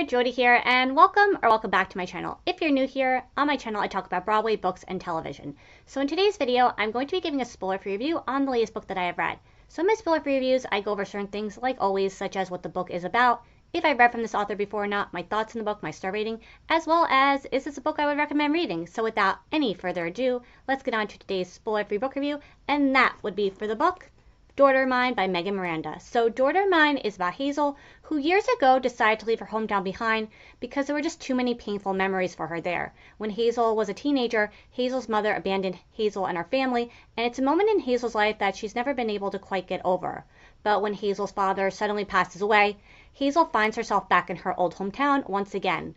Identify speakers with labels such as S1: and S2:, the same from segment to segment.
S1: there, Jody here, and welcome back to my channel. If you're new here, on my channel I talk about Broadway, books, and television. So in today's video, I'm going to be giving a spoiler-free review on the latest book that I have read. So in my spoiler-free reviews, I go over certain things like always, such as what the book is about, if I've read from this author before or not, my thoughts in the book, my star rating, as well as is this a book I would recommend reading. So without any further ado, let's get on to today's spoiler-free book review, and that would be for the book Daughter of Mine by Megan Miranda. So Daughter of Mine is about Hazel, who years ago decided to leave her hometown behind because there were just too many painful memories for her there. When Hazel was a teenager, Hazel's mother abandoned Hazel and her family, and it's a moment in Hazel's life that she's never been able to quite get over. But when Hazel's father suddenly passes away, Hazel finds herself back in her old hometown once again.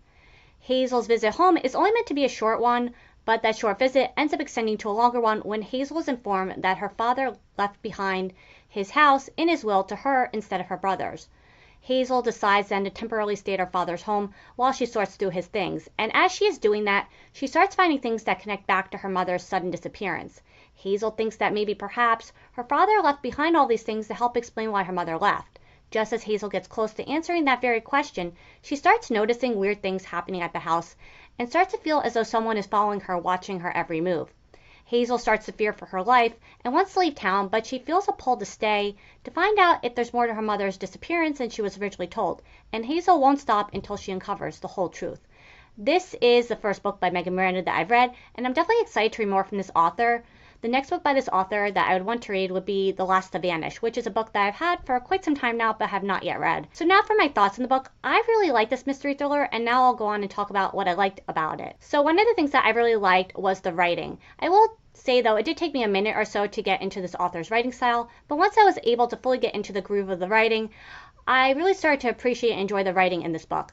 S1: Hazel's visit home is only meant to be a short one, but that short visit ends up extending to a longer one when Hazel is informed that her father left behind his house in his will to her instead of her brothers. Hazel decides then to temporarily stay at her father's home while she sorts through his things, and as she is doing that, she starts finding things that connect back to her mother's sudden disappearance. Hazel thinks that maybe perhaps her father left behind all these things to help explain why her mother left. Just as Hazel gets close to answering that very question, she starts noticing weird things happening at the house and starts to feel as though someone is following her, watching her every move. Hazel starts to fear for her life and wants to leave town, but she feels a pull to stay to find out if there's more to her mother's disappearance than she was originally told, and Hazel won't stop until she uncovers the whole truth. This is the first book by Megan Miranda that I've read, and I'm definitely excited to read more from this author. The next book by this author that I would want to read would be The Last to Vanish, which is a book that I've had for quite some time now but have not yet read. So now for my thoughts on the book. I really like this mystery thriller, and now I'll go on and talk about what I liked about it. So one of the things that I really liked was the writing. I will say though, it did take me a minute or so to get into this author's writing style, but once I was able to fully get into the groove of the writing, I really started to appreciate and enjoy the writing in this book.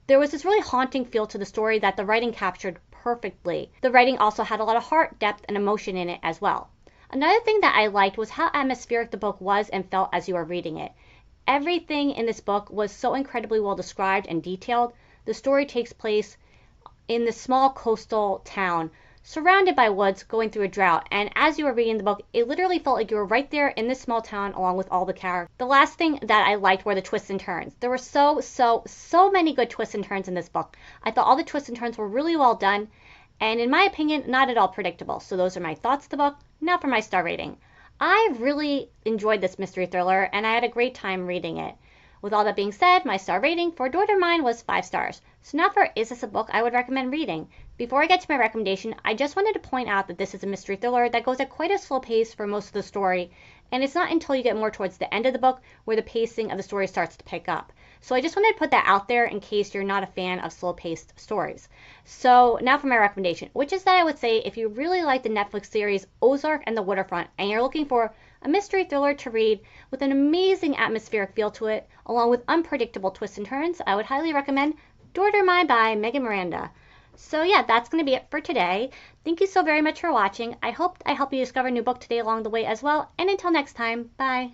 S1: There was this really haunting feel to the story that the writing captured perfectly. The writing also had a lot of heart, depth, and emotion in it as well. Another thing that I liked was how atmospheric the book was and felt as you were reading it. Everything in this book was so incredibly well described and detailed. The story takes place in this small coastal town surrounded by woods going through a drought, and as you were reading the book, it literally felt like you were right there in this small town along with all the characters. The last thing that I liked were the twists and turns. There were so many good twists and turns in this book. I thought all the twists and turns were really well done, and in my opinion, not at all predictable. So those are my thoughts of the book. Now for my star rating. I really enjoyed this mystery thriller, and I had a great time reading it. With all that being said, my star rating for Daughter of Mine was 5 stars. So now for is this a book I would recommend reading? Before I get to my recommendation, I just wanted to point out that this is a mystery thriller that goes at quite a slow pace for most of the story, and it's not until you get more towards the end of the book where the pacing of the story starts to pick up. So I just wanted to put that out there in case you're not a fan of slow-paced stories. So now for my recommendation, which is that I would say if you really like the Netflix series Ozark and the Waterfront and you're looking for a mystery thriller to read with an amazing atmospheric feel to it, along with unpredictable twists and turns, I would highly recommend Daughter of Mine by Megan Miranda. So yeah, that's going to be it for today. Thank you so very much for watching. I hope I helped you discover a new book today along the way as well. And until next time, bye.